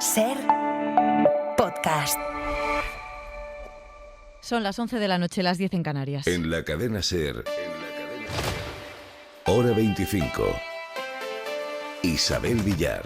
SER Podcast. Son las 11 de la noche, las 10 en Canarias. En la cadena SER, Hora 25. Isabel Villar.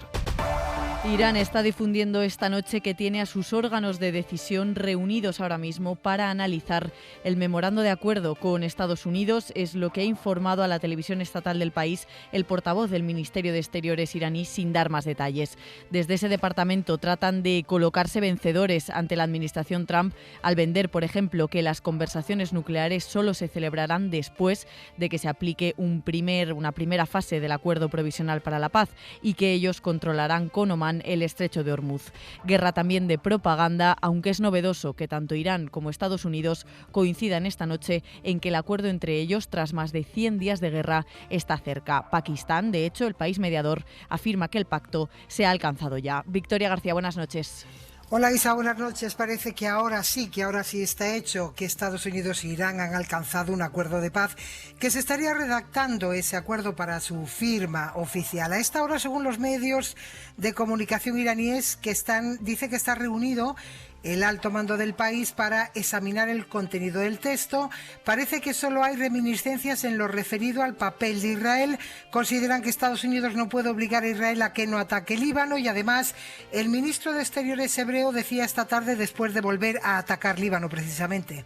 Irán está difundiendo esta noche que tiene a sus órganos de decisión reunidos ahora mismo para analizar el memorando de acuerdo con Estados Unidos. Es lo que ha informado a la televisión estatal del país el portavoz del Ministerio de Exteriores iraní, sin dar más detalles. Desde ese departamento tratan de colocarse vencedores ante la administración Trump al vender, por ejemplo, que las conversaciones nucleares solo se celebrarán después de que se aplique una primera fase del acuerdo provisional para la paz y que ellos controlarán con Omán el estrecho de Hormuz. Guerra también de propaganda, aunque es novedoso que tanto Irán como Estados Unidos coincidan esta noche en que el acuerdo entre ellos, tras más de 100 días de guerra, está cerca. Pakistán, de hecho, el país mediador, afirma que el pacto se ha alcanzado ya. Victoria García, buenas noches. Hola Isa, buenas noches. Parece que ahora sí está hecho, que Estados Unidos e Irán han alcanzado un acuerdo de paz, que se estaría redactando ese acuerdo para su firma oficial. A esta hora, según los medios de comunicación iraníes, dice que está reunido el alto mando del país para examinar el contenido del texto. Parece que solo hay reminiscencias en lo referido al papel de Israel. Consideran que Estados Unidos no puede obligar a Israel a que no ataque Líbano, y además el ministro de Exteriores hebreo decía esta tarde, después de volver a atacar Líbano precisamente,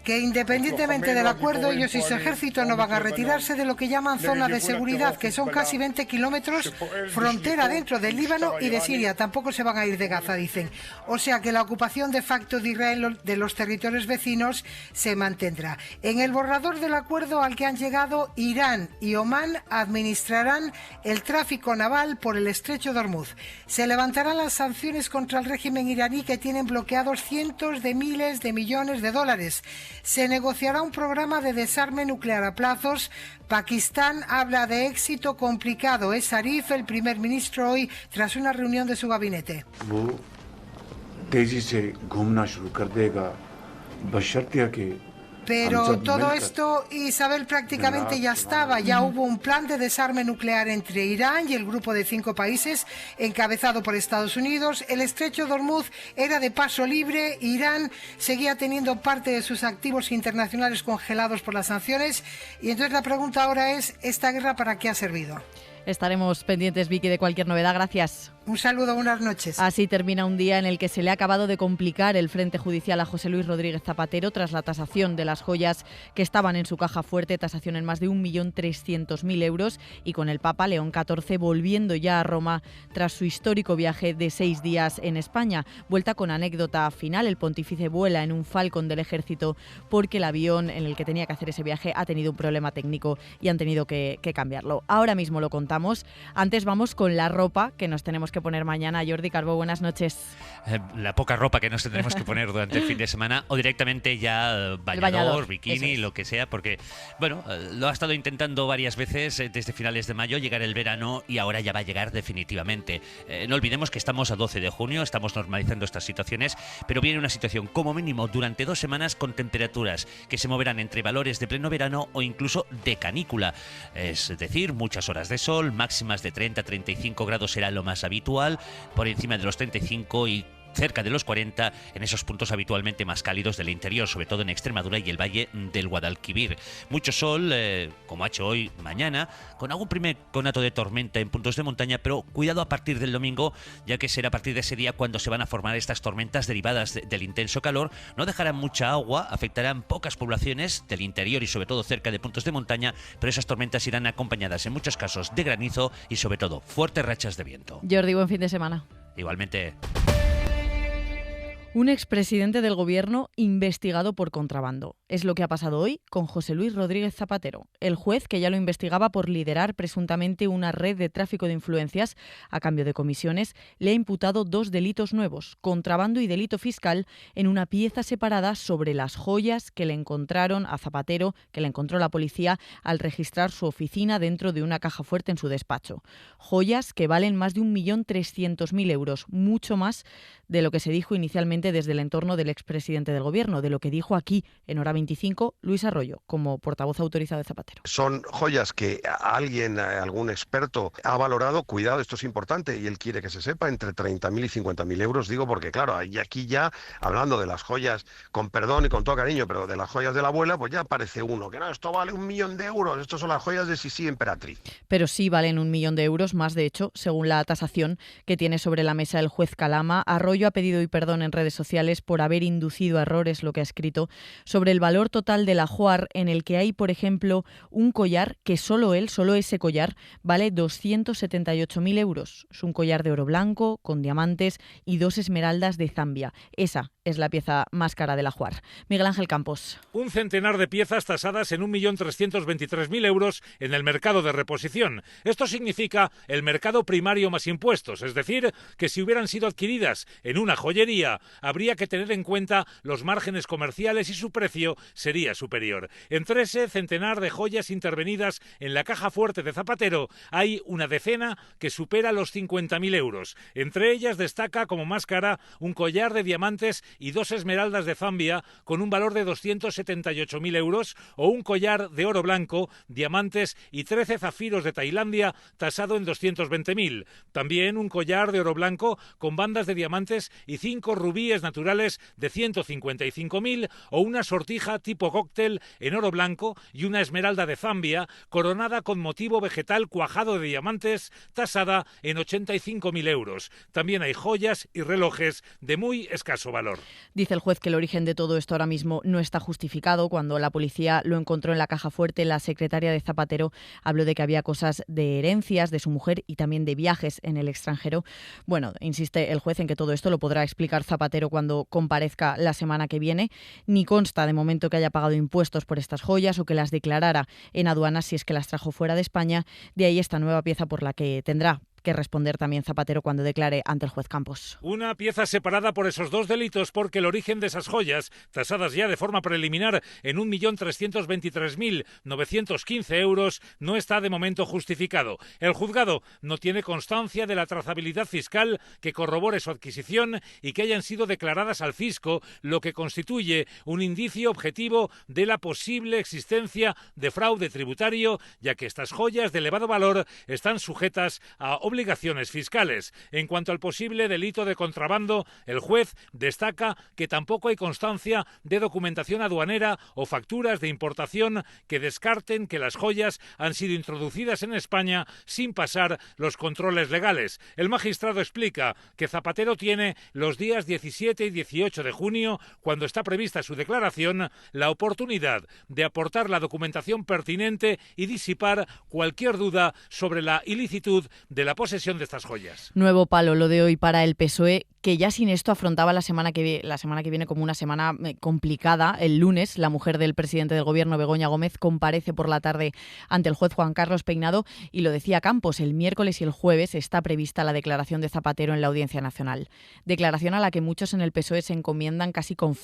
que independientemente del acuerdo, ellos y su ejército no van a retirarse de lo que llaman zona de seguridad, que son casi 20 kilómetros frontera dentro del Líbano y de Siria. Tampoco se van a ir de Gaza, dicen. O sea que la ocupación de facto de Israel de los territorios vecinos se mantendrá. En el borrador del acuerdo al que han llegado, Irán y Omán administrarán el tráfico naval por el estrecho de Hormuz. Se levantarán las sanciones contra el régimen iraní, que tienen bloqueados cientos de miles de millones de dólares. Se negociará un programa de desarme nuclear a plazos. Pakistán habla de éxito complicado. Es Arif, el primer ministro, hoy tras una reunión de su gabinete. Pero todo esto, Isabel, prácticamente ya estaba. Ya hubo un plan de desarme nuclear entre Irán y el grupo de 5 países encabezado por Estados Unidos. El estrecho de Hormuz era de paso libre. Irán seguía teniendo parte de sus activos internacionales congelados por las sanciones. Y entonces la pregunta ahora es, ¿esta guerra para qué ha servido? Estaremos pendientes, Vicky, de cualquier novedad. Gracias. Un saludo, buenas noches. Así termina un día en el que se le ha acabado de complicar el frente judicial a José Luis Rodríguez Zapatero tras la tasación de las joyas que estaban en su caja fuerte, tasación en más de 1.300.000 euros, y con el Papa León XIV volviendo ya a Roma tras su histórico viaje de 6 días en España. Vuelta con anécdota final, el pontífice vuela en un Falcon del Ejército porque el avión en el que tenía que hacer ese viaje ha tenido un problema técnico y han tenido que cambiarlo. Ahora mismo lo contamos. Antes vamos con la ropa que nos tenemos que poner mañana. Jordi Carbó, buenas noches. La poca ropa que nos tendremos que poner durante el fin de semana, o directamente ya bañador, bikini, lo que sea, porque, bueno, lo ha estado intentando varias veces desde finales de mayo llegar el verano, y ahora ya va a llegar definitivamente. No olvidemos que estamos a 12 de junio, estamos normalizando estas situaciones, pero viene una situación como mínimo durante 2 semanas con temperaturas que se moverán entre valores de pleno verano o incluso de canícula. Es decir, muchas horas de sol, máximas de 30-35 grados será lo más habitual, por encima de los 35 y cerca de los 40 en esos puntos habitualmente más cálidos del interior, sobre todo en Extremadura y el valle del Guadalquivir. Mucho sol, como ha hecho hoy, mañana, con algún primer conato de tormenta en puntos de montaña, pero cuidado a partir del domingo, ya que será a partir de ese día cuando se van a formar estas tormentas derivadas del intenso calor. No dejarán mucha agua, afectarán pocas poblaciones del interior y sobre todo cerca de puntos de montaña, pero esas tormentas irán acompañadas en muchos casos de granizo y sobre todo fuertes rachas de viento. Jordi, buen fin de semana. Igualmente. Un expresidente del gobierno investigado por contrabando. Es lo que ha pasado hoy con José Luis Rodríguez Zapatero. El juez, que ya lo investigaba por liderar presuntamente una red de tráfico de influencias a cambio de comisiones, le ha imputado 2 delitos nuevos: contrabando y delito fiscal, en una pieza separada sobre las joyas que le encontraron a Zapatero, que le encontró la policía al registrar su oficina dentro de una caja fuerte en su despacho. Joyas que valen más de 1.300.000 euros, mucho más de lo que se dijo inicialmente precisamente desde el entorno del expresidente del Gobierno, de lo que dijo aquí en Hora 25 Luis Arroyo, como portavoz autorizado de Zapatero. Son joyas que alguien, algún experto, ha valorado, cuidado, esto es importante, y él quiere que se sepa, entre 30.000 y 50.000 euros, digo, porque claro, y aquí ya, hablando de las joyas, con perdón y con todo cariño, pero de las joyas de la abuela, pues ya aparece uno, que no, esto vale 1 millón de euros, estos son las joyas de Sisi Emperatriz. Pero sí valen 1 millón de euros, más de hecho, según la tasación que tiene sobre la mesa el juez Calama. Arroyo ha pedido hoy perdón en redes sociales por haber inducido a errores, lo que ha escrito, sobre el valor total del ajuar, en el que hay, por ejemplo, un collar que solo ese collar, vale 278.000 euros. Es un collar de oro blanco, con diamantes y 2 esmeraldas de Zambia. Esa es la pieza más cara del ajuar. Miguel Ángel Campos. Un centenar de piezas tasadas en 1.323.000 euros en el mercado de reposición. Esto significa el mercado primario más impuestos, es decir, que si hubieran sido adquiridas en una joyería, habría que tener en cuenta los márgenes comerciales y su precio sería superior. Entre ese centenar de joyas intervenidas en la caja fuerte de Zapatero, hay una decena que supera los 50.000 euros. Entre ellas destaca como más cara un collar de diamantes y 2 esmeraldas de Zambia con un valor de 278.000 euros, o un collar de oro blanco, diamantes y 13 zafiros de Tailandia tasado en 220.000. También un collar de oro blanco con bandas de diamantes y 5 rubíes naturales de 155.000, o una sortija tipo cóctel en oro blanco y una esmeralda de Zambia coronada con motivo vegetal cuajado de diamantes tasada en 85.000 euros. También hay joyas y relojes de muy escaso valor. Dice el juez que el origen de todo esto ahora mismo no está justificado. Cuando la policía lo encontró en la caja fuerte, la secretaria de Zapatero habló de que había cosas de herencias de su mujer y también de viajes en el extranjero. Bueno, insiste el juez en que todo esto lo podrá explicar Zapatero cuando comparezca la semana que viene. Ni consta de momento que haya pagado impuestos por estas joyas o que las declarara en aduanas si es que las trajo fuera de España. De ahí esta nueva pieza por la que tendrá que responder también Zapatero cuando declare ante el juez Campos. Una pieza separada por esos 2 delitos, porque el origen de esas joyas, tasadas ya de forma preliminar en 1.323.915 euros, no está de momento justificado. El juzgado no tiene constancia de la trazabilidad fiscal que corrobore su adquisición y que hayan sido declaradas al fisco, lo que constituye un indicio objetivo de la posible existencia de fraude tributario, ya que estas joyas de elevado valor están sujetas a obligaciones fiscales. En cuanto al posible delito de contrabando, el juez destaca que tampoco hay constancia de documentación aduanera o facturas de importación que descarten que las joyas han sido introducidas en España sin pasar los controles legales. El magistrado explica que Zapatero tiene los días 17 y 18 de junio, cuando está prevista su declaración, la oportunidad de aportar la documentación pertinente y disipar cualquier duda sobre la ilicitud de la posesión de estas joyas. Nuevo palo lo de hoy para el PSOE, que ya sin esto afrontaba la semana que viene como una semana complicada. El lunes, la mujer del presidente del Gobierno, Begoña Gómez, comparece por la tarde ante el juez Juan Carlos Peinado, y lo decía Campos, el miércoles y el jueves está prevista la declaración de Zapatero en la Audiencia Nacional. Declaración a la que muchos en el PSOE se encomiendan casi con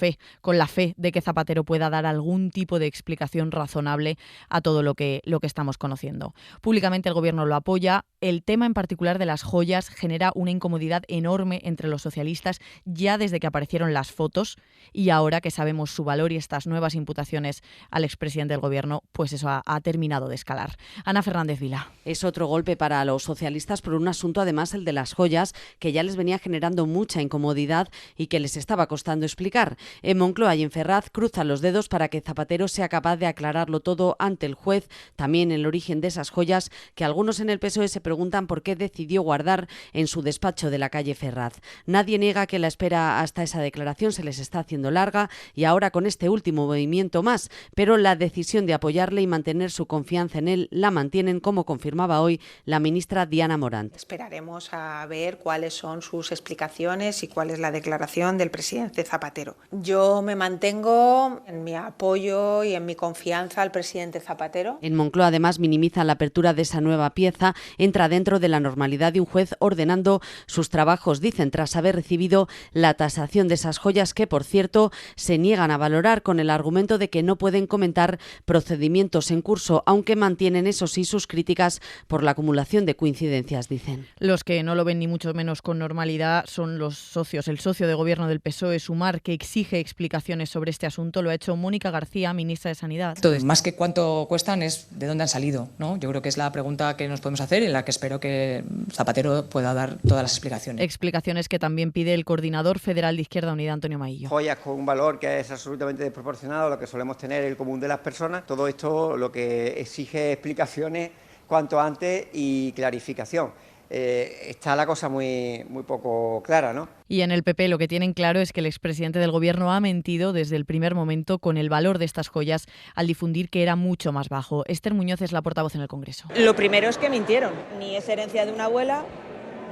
la fe de que Zapatero pueda dar algún tipo de explicación razonable a todo lo que estamos conociendo. Públicamente el Gobierno lo apoya. El tema en particular de las joyas genera una incomodidad enorme entre los socialistas ya desde que aparecieron las fotos, y ahora que sabemos su valor y estas nuevas imputaciones al expresidente del Gobierno, pues eso ha terminado de escalar. Ana Fernández Vila. Es otro golpe para los socialistas por un asunto, además el de las joyas, que ya les venía generando mucha incomodidad y que les estaba costando explicar. En Moncloa y en Ferraz cruzan los dedos para que Zapatero sea capaz de aclararlo todo ante el juez, también el origen de esas joyas que algunos en el PSOE se preguntan por qué decidió guardar en su despacho de la calle Ferraz. Nadie niega que la espera hasta esa declaración se les está haciendo larga, y ahora con este último movimiento más, pero la decisión de apoyarle y mantener su confianza en él la mantienen, como confirmaba hoy la ministra Diana Morant. Esperaremos a ver cuáles son sus explicaciones y cuál es la declaración del presidente Zapatero. Yo me mantengo en mi apoyo y en mi confianza al presidente Zapatero. En Moncloa, además, minimizan la apertura de esa nueva pieza, entra dentro de la normalidad y un juez ordenando sus trabajos, dicen, tras haber recibido la tasación de esas joyas que, por cierto, se niegan a valorar con el argumento de que no pueden comentar procedimientos en curso, aunque mantienen, eso sí, sus críticas por la acumulación de coincidencias, dicen. Los que no lo ven ni mucho menos con normalidad son los socios. El socio de gobierno del PSOE, Sumar, que exige explicaciones sobre este asunto, lo ha hecho Mónica García, ministra de Sanidad. Entonces, más que cuánto cuestan es de dónde han salido, ¿no? Yo creo que es la pregunta que nos podemos hacer y en la que espero que Zapatero pueda dar todas las explicaciones. Explicaciones que también pide el coordinador federal de Izquierda Unida, Antonio Maillo. Joyas con un valor que es absolutamente desproporcionado a lo que solemos tener el común de las personas. Todo esto lo que exige explicaciones cuanto antes y clarificación. Está la cosa muy poco clara, ¿no? Y en el PP lo que tienen claro es que el expresidente del Gobierno ha mentido desde el primer momento con el valor de estas joyas al difundir que era mucho más bajo. Esther Muñoz es la portavoz en el Congreso. Lo primero es que mintieron. Ni es herencia de una abuela,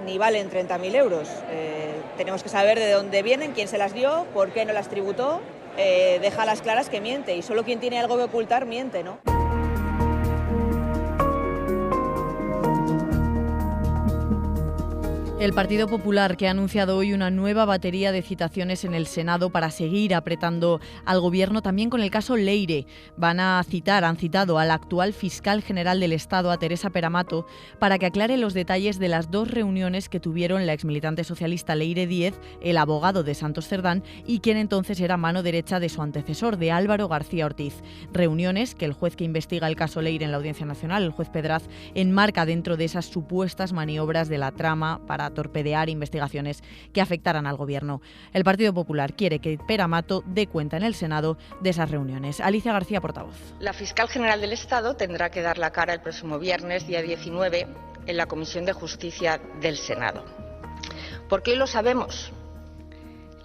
ni valen 30.000 euros. Tenemos que saber de dónde vienen, quién se las dio, por qué no las tributó. Deja a las claras que miente, y solo quien tiene algo que ocultar miente, ¿no? El Partido Popular, que ha anunciado hoy una nueva batería de citaciones en el Senado para seguir apretando al Gobierno, también con el caso Leire. Han citado a la actual fiscal general del Estado, a Teresa Peramato, para que aclare los detalles de las dos reuniones que tuvieron la exmilitante socialista Leire Díez, el abogado de Santos Cerdán y quien entonces era mano derecha de su antecesor, de Álvaro García Ortiz. Reuniones que el juez que investiga el caso Leire en la Audiencia Nacional, el juez Pedraz, enmarca dentro de esas supuestas maniobras de la trama para torpedear investigaciones que afectaran al Gobierno. El Partido Popular quiere que Peramato dé cuenta en el Senado de esas reuniones. Alicia García, portavoz. La fiscal general del Estado tendrá que dar la cara el próximo viernes, día 19, en la Comisión de Justicia del Senado. Porque hoy lo sabemos.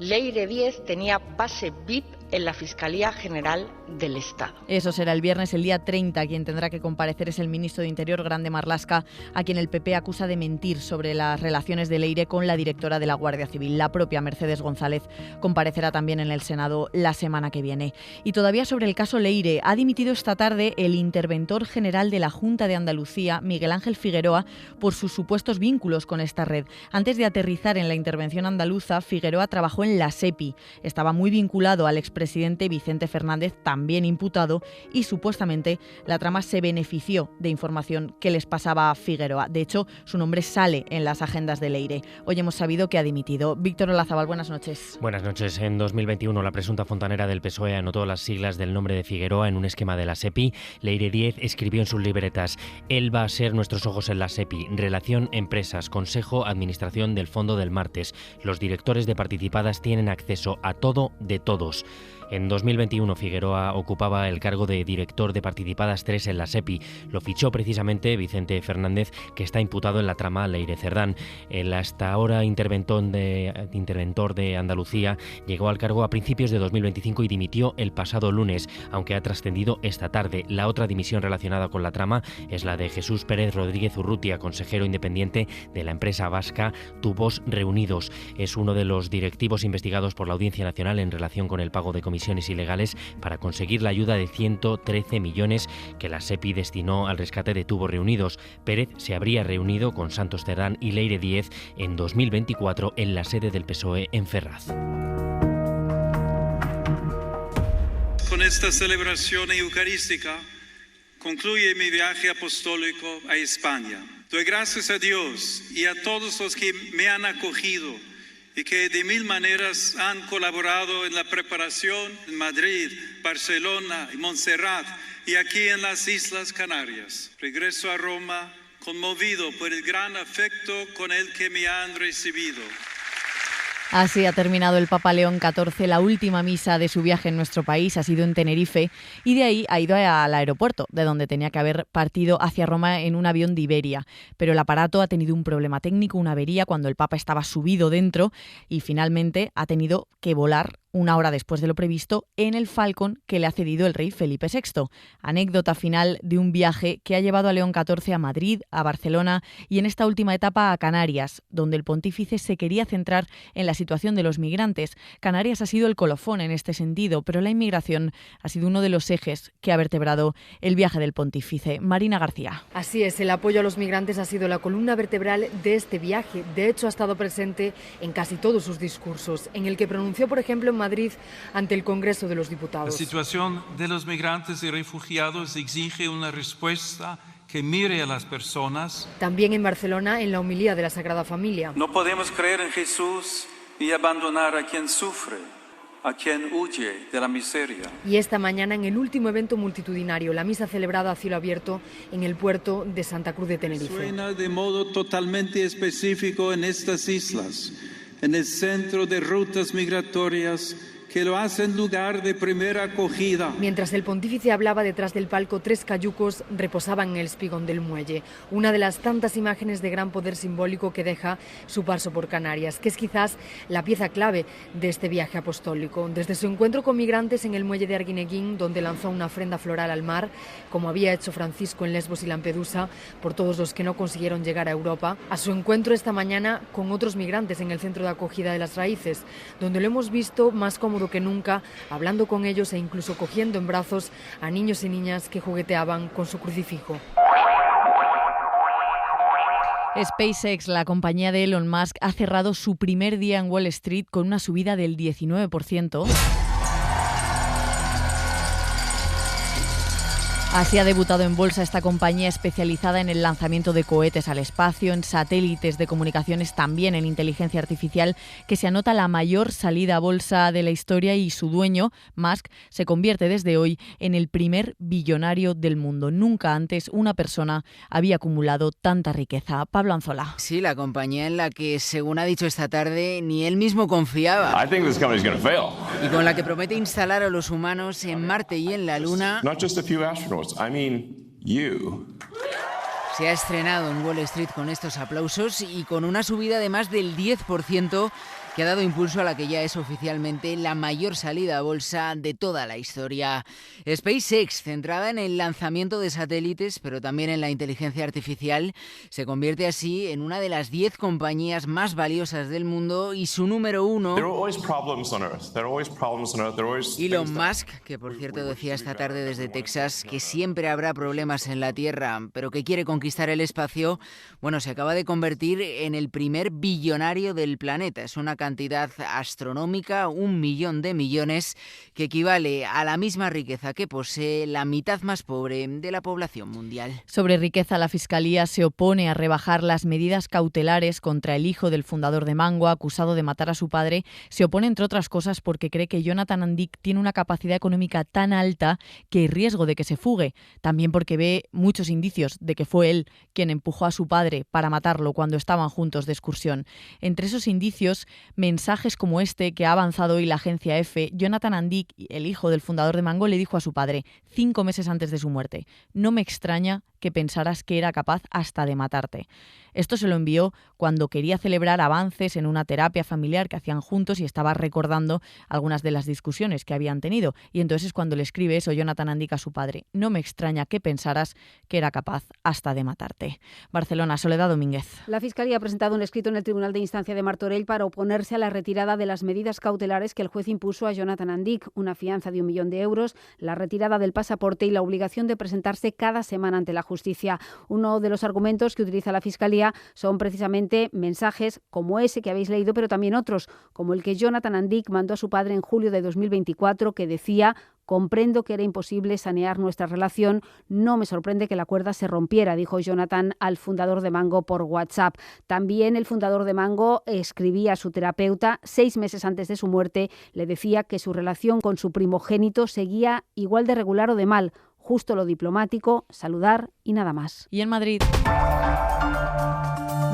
Leire Díez tenía pase VIP en la Fiscalía General del Estado. Eso será el viernes, el día 30. Quien tendrá que comparecer es el ministro de Interior, Grande Marlaska, a quien el PP acusa de mentir sobre las relaciones de Leire con la directora de la Guardia Civil. La propia Mercedes González comparecerá también en el Senado la semana que viene. Y todavía sobre el caso Leire, ha dimitido esta tarde el interventor general de la Junta de Andalucía, Miguel Ángel Figueroa, por sus supuestos vínculos con esta red. Antes de aterrizar en la intervención andaluza, Figueroa trabajó en la SEPI. Estaba muy vinculado al expresidente Vicente Fernández, también imputado, y supuestamente la trama se benefició de información que les pasaba a Figueroa. De hecho, su nombre sale en las agendas de Leire. Hoy hemos sabido que ha dimitido. Víctor Olazábal, buenas noches. Buenas noches. En 2021, la presunta fontanera del PSOE anotó las siglas del nombre de Figueroa en un esquema de la SEPI. Leire Díez escribió en sus libretas: él va a ser nuestros ojos en la SEPI. Relación Empresas, Consejo, Administración del Fondo del Martes. Los directores de participadas tienen acceso a todo de todos. En 2021, Figueroa ocupaba el cargo de director de Participadas 3 en la SEPI. Lo fichó precisamente Vicente Fernández, que está imputado en la trama Leire Cerdán. El hasta ahora interventor de Andalucía llegó al cargo a principios de 2025 y dimitió el pasado lunes, aunque ha trascendido esta tarde. La otra dimisión relacionada con la trama es la de Jesús Pérez Rodríguez Urrutia, consejero independiente de la empresa vasca Tubos Reunidos. Es uno de los directivos investigados por la Audiencia Nacional en relación con el pago de comisiones ilegales para conseguir la ayuda de 113 millones que la SEPI destinó al rescate de Tubos Reunidos. Pérez se habría reunido con Santos Cerdán y Leire Díez en 2024 en la sede del PSOE en Ferraz. Con esta celebración eucarística concluye mi viaje apostólico a España. Doy gracias a Dios y a todos los que me han acogido y que de mil maneras han colaborado en la preparación en Madrid, Barcelona y Montserrat y aquí en las Islas Canarias. Regreso a Roma conmovido por el gran afecto con el que me han recibido. Así ha terminado el Papa León XIV. La última misa de su viaje en nuestro país ha sido en Tenerife y de ahí ha ido al aeropuerto, de donde tenía que haber partido hacia Roma en un avión de Iberia. Pero el aparato ha tenido un problema técnico, una avería, cuando el Papa estaba subido dentro y finalmente ha tenido que volar una hora después de lo previsto, en el Falcon que le ha cedido el rey Felipe VI. Anécdota final de un viaje que ha llevado a León XIV a Madrid, a Barcelona y en esta última etapa a Canarias, donde el pontífice se quería centrar en la situación de los migrantes. Canarias ha sido el colofón en este sentido, pero la inmigración ha sido uno de los ejes que ha vertebrado el viaje del pontífice. Marina García. Así es, el apoyo a los migrantes ha sido la columna vertebral de este viaje. De hecho, ha estado presente en casi todos sus discursos, en el que pronunció, por ejemplo, en Madrid ante el Congreso de los Diputados. La situación de los migrantes y refugiados exige una respuesta que mire a las personas. También en Barcelona, en la homilía de la Sagrada Familia. No podemos creer en Jesús y abandonar a quien sufre, a quien huye de la miseria. Y esta mañana en el último evento multitudinario, la misa celebrada a cielo abierto en el puerto de Santa Cruz de Tenerife. Suena de modo totalmente específico en estas islas, en el centro de rutas migratorias que lo hacen lugar de primera acogida. Mientras el pontífice hablaba, detrás del palco 3 cayucos reposaban en el espigón del muelle, una de las tantas imágenes de gran poder simbólico que deja su paso por Canarias, que es quizás la pieza clave de este viaje apostólico. Desde su encuentro con migrantes en el muelle de Arguineguín, donde lanzó una ofrenda floral al mar, como había hecho Francisco en Lesbos y Lampedusa, por todos los que no consiguieron llegar a Europa, a su encuentro esta mañana con otros migrantes en el centro de acogida de Las Raíces, donde lo hemos visto más cómodo que nunca, hablando con ellos e incluso cogiendo en brazos a niños y niñas que jugueteaban con su crucifijo. SpaceX, la compañía de Elon Musk, ha cerrado su primer día en Wall Street con una subida del 19%. Así ha debutado en bolsa esta compañía especializada en el lanzamiento de cohetes al espacio, en satélites de comunicaciones, también en inteligencia artificial, que se anota la mayor salida a bolsa de la historia y su dueño, Musk, se convierte desde hoy en el primer billonario del mundo. Nunca antes una persona había acumulado tanta riqueza. Pablo Anzola. Sí, la compañía en la que, según ha dicho esta tarde, ni él mismo confiaba. Y con la que promete instalar a los humanos en Marte y en la Luna. Se ha estrenado en Wall Street con estos aplausos y con una subida de más del 10% que ha dado impulso a la que ya es oficialmente la mayor salida a bolsa de toda la historia. SpaceX, centrada en el lanzamiento de satélites, pero también en la inteligencia artificial, se convierte así en una de las 10 compañías más valiosas del mundo y su número 1, Elon Musk, que por cierto decía esta tarde desde Texas que siempre habrá problemas en la Tierra, pero que quiere conquistar el espacio, bueno, se acaba de convertir en el primer billonario del planeta. Es una cantidad astronómica, 1 millón de millones, que equivale a la misma riqueza que posee la mitad más pobre de la población mundial. Sobre riqueza, la Fiscalía se opone a rebajar las medidas cautelares contra el hijo del fundador de Mango, acusado de matar a su padre. Se opone, entre otras cosas, porque cree que Jonathan Andic tiene una capacidad económica tan alta que hay riesgo de que se fugue. También porque ve muchos indicios de que fue él quien empujó a su padre para matarlo cuando estaban juntos de excursión. Entre esos indicios, mensajes como este que ha avanzado hoy la agencia EFE. Jonathan Andic, el hijo del fundador de Mango, le dijo a su padre 5 meses antes de su muerte: no me extraña que pensaras que era capaz hasta de matarte. Esto se lo envió cuando quería celebrar avances en una terapia familiar que hacían juntos y estaba recordando algunas de las discusiones que habían tenido. Y entonces es cuando le escribe eso Jonathan Andic a su padre: no me extraña que pensaras que era capaz hasta de matarte. Barcelona, Soledad Domínguez. La Fiscalía ha presentado un escrito en el Tribunal de Instancia de Martorell para oponerse a la retirada de las medidas cautelares que el juez impuso a Jonathan Andic, una fianza de 1 millón de euros, la retirada del pasaporte y la obligación de presentarse cada semana ante la justicia. Uno de los argumentos que utiliza la Fiscalía son precisamente mensajes como ese que habéis leído, pero también otros, como el que Jonathan Andic mandó a su padre en julio de 2024, que decía: comprendo que era imposible sanear nuestra relación, no me sorprende que la cuerda se rompiera, dijo Jonathan al fundador de Mango por WhatsApp. También el fundador de Mango escribía a su terapeuta 6 meses antes de su muerte, le decía que su relación con su primogénito seguía igual de regular o de mal, justo lo diplomático, saludar y nada más. Y en Madrid,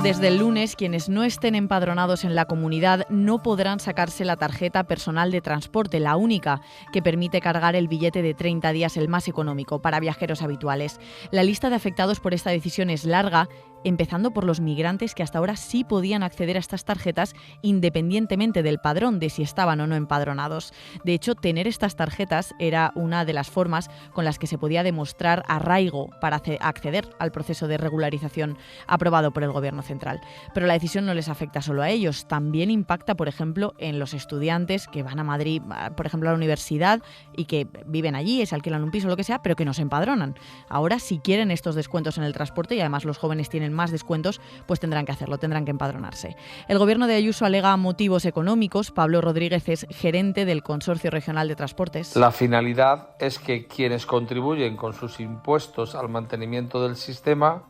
desde el lunes, quienes no estén empadronados en la comunidad no podrán sacarse la tarjeta personal de transporte, la única que permite cargar el billete de 30 días, el más económico para viajeros habituales. La lista de afectados por esta decisión es larga empezando por los migrantes que hasta ahora sí podían acceder a estas tarjetas independientemente del padrón, de si estaban o no empadronados. De hecho, tener estas tarjetas era una de las formas con las que se podía demostrar arraigo para acceder al proceso de regularización aprobado por el Gobierno central. Pero la decisión no les afecta solo a ellos, también impacta, por ejemplo, en los estudiantes que van a Madrid, por ejemplo, a la universidad y que viven allí, se alquilan un piso o lo que sea, pero que no se empadronan. Ahora, si quieren estos descuentos en el transporte, y además los jóvenes tienen más descuentos, pues tendrán que hacerlo, tendrán que empadronarse. El Gobierno de Ayuso alega motivos económicos. Pablo Rodríguez es gerente del Consorcio Regional de Transportes. La finalidad es que quienes contribuyen con sus impuestos al mantenimiento del sistema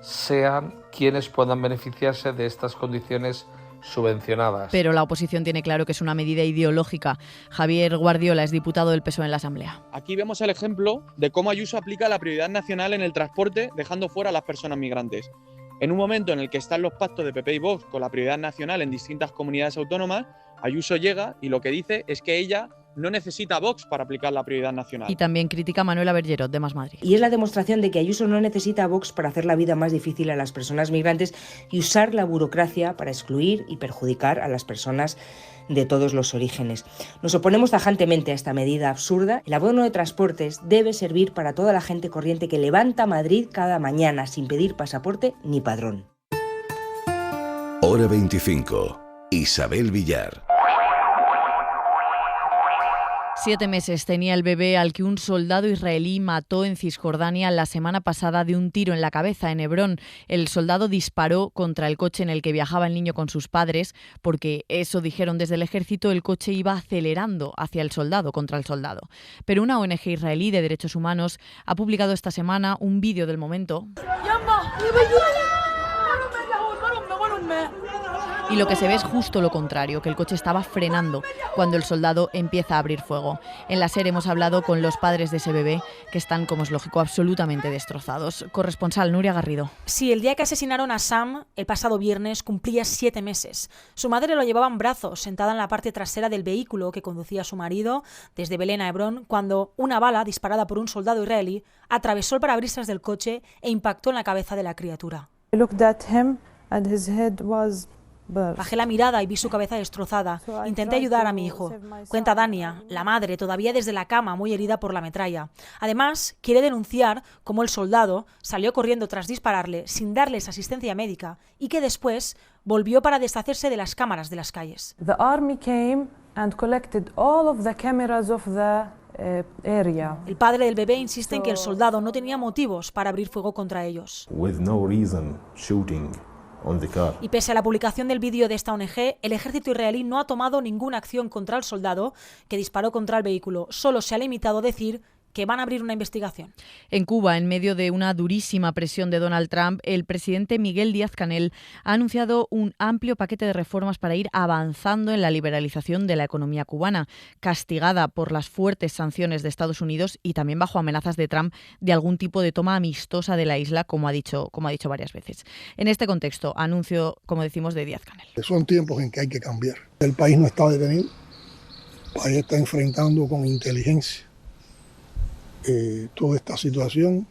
sean quienes puedan beneficiarse de estas condiciones subvencionadas. Pero la oposición tiene claro que es una medida ideológica. Javier Guardiola es diputado del PSOE en la Asamblea. Aquí vemos el ejemplo de cómo Ayuso aplica la prioridad nacional en el transporte, dejando fuera a las personas migrantes. En un momento en el que están los pactos de PP y Vox con la prioridad nacional en distintas comunidades autónomas, Ayuso llega y lo que dice es que ella no necesita Vox para aplicar la prioridad nacional. Y también critica a Manuela Bergerot, de Más Madrid. Y es la demostración de que Ayuso no necesita a Vox para hacer la vida más difícil a las personas migrantes y usar la burocracia para excluir y perjudicar a las personas de todos los orígenes. Nos oponemos tajantemente a esta medida absurda. El abono de transportes debe servir para toda la gente corriente que levanta Madrid cada mañana sin pedir pasaporte ni padrón. Hora 25. Isabel Villar. 7 meses tenía el bebé al que un soldado israelí mató en Cisjordania la semana pasada de un tiro en la cabeza en Hebrón. El soldado disparó contra el coche en el que viajaba el niño con sus padres, porque eso dijeron desde el ejército, el coche iba acelerando hacia el soldado, contra el soldado. Pero una ONG israelí de derechos humanos ha publicado esta semana un vídeo del momento. Y lo que se ve es justo lo contrario, que el coche estaba frenando cuando el soldado empieza a abrir fuego. En la SER hemos hablado con los padres de ese bebé, que están, como es lógico, absolutamente destrozados. Corresponsal Nuria Garrido. Sí, el día que asesinaron a Sam, el pasado viernes, cumplía 7 meses. Su madre lo llevaba en brazos, sentada en la parte trasera del vehículo que conducía su marido desde Belén a Hebrón, cuando una bala, disparada por un soldado israelí, atravesó el parabrisas del coche e impactó en la cabeza de la criatura. Bajé la mirada y vi su cabeza destrozada. Intenté ayudar a mi hijo. Cuenta Dania, la madre, todavía desde la cama, muy herida por la metralla. Además, quiere denunciar cómo el soldado salió corriendo tras dispararle sin darles asistencia médica y que después volvió para deshacerse de las cámaras de las calles. The army came and collected all of the cameras of the area. El padre del bebé insiste en que el soldado no tenía motivos para abrir fuego contra ellos. With no reason shooting. Y pese a la publicación del vídeo de esta ONG, el ejército israelí no ha tomado ninguna acción contra el soldado que disparó contra el vehículo. Solo se ha limitado a decir que van a abrir una investigación. En Cuba, en medio de una durísima presión de Donald Trump, el presidente Miguel Díaz-Canel ha anunciado un amplio paquete de reformas para ir avanzando en la liberalización de la economía cubana, castigada por las fuertes sanciones de Estados Unidos y también bajo amenazas de Trump de algún tipo de toma amistosa de la isla, como ha dicho varias veces. En este contexto, anuncio, como decimos, de Díaz-Canel. Son tiempos en que hay que cambiar. El país no está detenido, el país está enfrentando con inteligencia toda esta situación.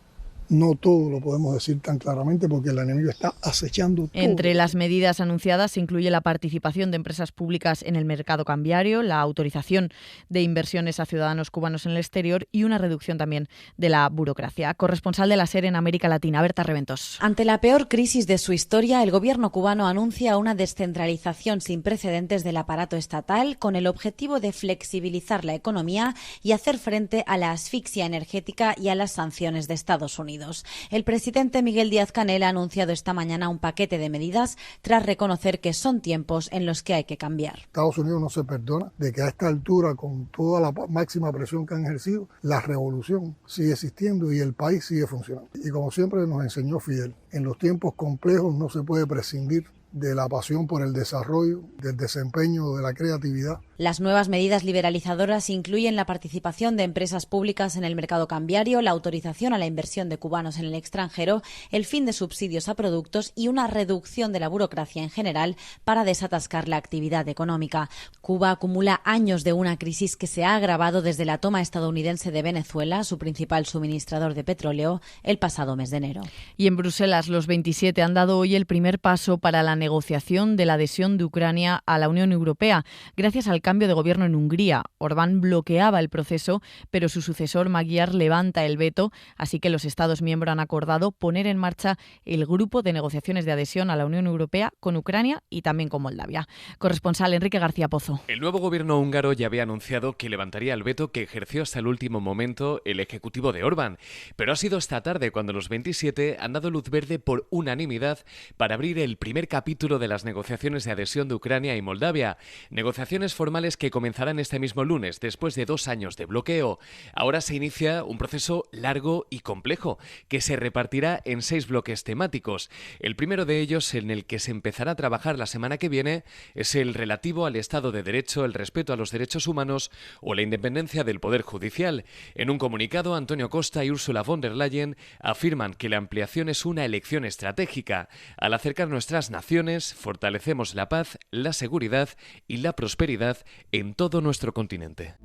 No todo lo podemos decir tan claramente porque el enemigo está acechando todo. Entre las medidas anunciadas se incluye la participación de empresas públicas en el mercado cambiario, la autorización de inversiones a ciudadanos cubanos en el exterior y una reducción también de la burocracia. Corresponsal de la SER en América Latina, Berta Reventos. Ante la peor crisis de su historia, el gobierno cubano anuncia una descentralización sin precedentes del aparato estatal con el objetivo de flexibilizar la economía y hacer frente a la asfixia energética y a las sanciones de Estados Unidos. El presidente Miguel Díaz-Canel ha anunciado esta mañana un paquete de medidas tras reconocer que son tiempos en los que hay que cambiar. Estados Unidos no se perdona de que a esta altura, con toda la máxima presión que han ejercido, la revolución sigue existiendo y el país sigue funcionando. Y como siempre nos enseñó Fidel, en los tiempos complejos no se puede prescindir de la pasión por el desarrollo, del desempeño, de la creatividad. Las nuevas medidas liberalizadoras incluyen la participación de empresas públicas en el mercado cambiario, la autorización a la inversión de cubanos en el extranjero, el fin de subsidios a productos y una reducción de la burocracia en general para desatascar la actividad económica. Cuba acumula años de una crisis que se ha agravado desde la toma estadounidense de Venezuela, su principal suministrador de petróleo, el pasado mes de enero. Y en Bruselas, los 27 han dado hoy el primer paso para la negociación de la adhesión de Ucrania a la Unión Europea, gracias al cambio de gobierno en Hungría. Orbán bloqueaba el proceso, pero su sucesor Magyar levanta el veto, así que los Estados miembros han acordado poner en marcha el grupo de negociaciones de adhesión a la Unión Europea con Ucrania y también con Moldavia. Corresponsal Enrique García Pozo. El nuevo gobierno húngaro ya había anunciado que levantaría el veto que ejerció hasta el último momento el ejecutivo de Orbán, pero ha sido esta tarde cuando los 27 han dado luz verde por unanimidad para abrir el primer capítulo de las negociaciones de adhesión de Ucrania y Moldavia. Negociaciones formales que comenzarán este mismo lunes, después de 2 años de bloqueo. Ahora se inicia un proceso largo y complejo, que se repartirá en 6 bloques temáticos. El primero de ellos, en el que se empezará a trabajar la semana que viene, es el relativo al Estado de Derecho, el respeto a los derechos humanos o la independencia del Poder Judicial. En un comunicado, Antonio Costa y Ursula von der Leyen afirman que la ampliación es una elección estratégica. Al acercar nuestras naciones, fortalecemos la paz, la seguridad y la prosperidad en todo nuestro continente.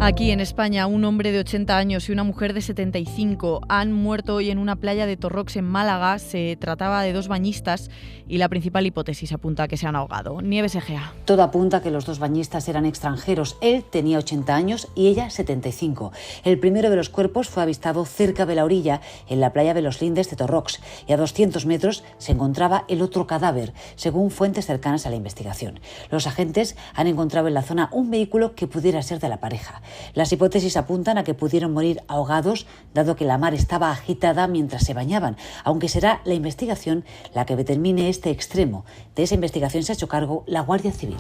Aquí en España, un hombre de 80 años y una mujer de 75 han muerto hoy en una playa de Torrox en Málaga. Se trataba de 2 bañistas y la principal hipótesis apunta a que se han ahogado. Nieves Egea. Todo apunta a que los 2 bañistas eran extranjeros. Él tenía 80 años y ella 75. El primero de los cuerpos fue avistado cerca de la orilla, en la playa de los Lindes de Torrox, y a 200 metros se encontraba el otro cadáver, según fuentes cercanas a la investigación. Los agentes han encontrado en la zona un vehículo que pudiera ser de la pareja. Las hipótesis apuntan a que pudieron morir ahogados, dado que la mar estaba agitada mientras se bañaban, aunque será la investigación la que determine este extremo. De esa investigación se ha hecho cargo la Guardia Civil.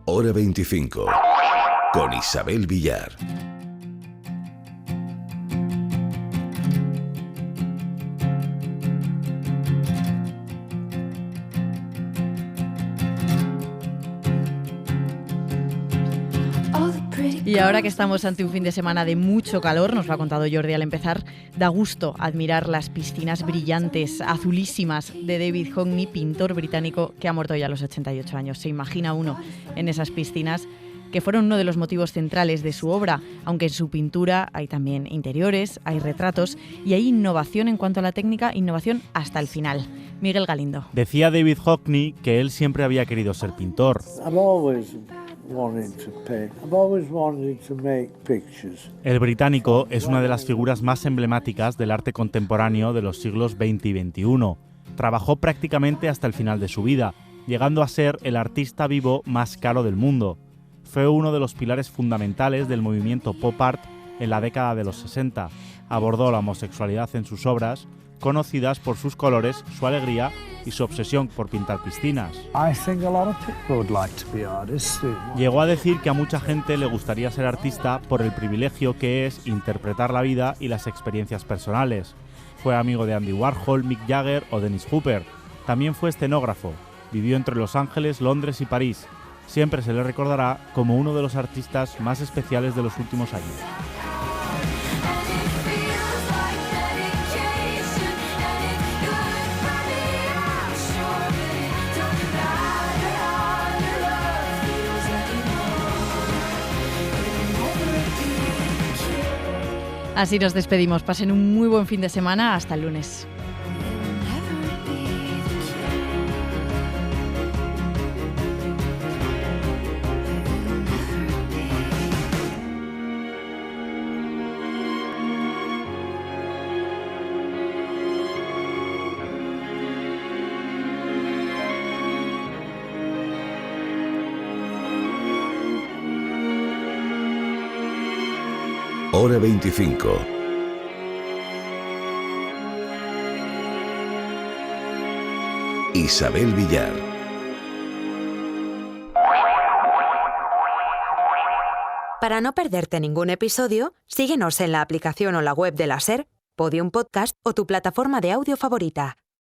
Hora 25, con Isabel Villar. Y ahora que estamos ante un fin de semana de mucho calor, nos lo ha contado Jordi al empezar, da gusto admirar las piscinas brillantes, azulísimas, de David Hockney, pintor británico que ha muerto ya a los 88 años. Se imagina uno en esas piscinas, que fueron uno de los motivos centrales de su obra, aunque en su pintura hay también interiores, hay retratos y hay innovación en cuanto a la técnica, innovación hasta el final. Miguel Galindo. Decía David Hockney que él siempre había querido ser pintor. El británico es una de las figuras más emblemáticas del arte contemporáneo de los siglos XX y XXI. Trabajó prácticamente hasta el final de su vida, llegando a ser el artista vivo más caro del mundo. Fue uno de los pilares fundamentales del movimiento pop art en la década de los 60. Abordó la homosexualidad en sus obras, conocidas por sus colores, su alegría y su obsesión por pintar piscinas. Llegó a decir que a mucha gente le gustaría ser artista por el privilegio que es interpretar la vida y las experiencias personales. Fue amigo de Andy Warhol, Mick Jagger o Dennis Hooper. También fue escenógrafo. Vivió entre Los Ángeles, Londres y París. Siempre se le recordará como uno de los artistas más especiales de los últimos años. Así nos despedimos. Pasen un muy buen fin de semana. Hasta el lunes. Hora 25. Isabel Villar. Para no perderte ningún episodio, síguenos en la aplicación o la web de la SER, Podium Podcast o tu plataforma de audio favorita.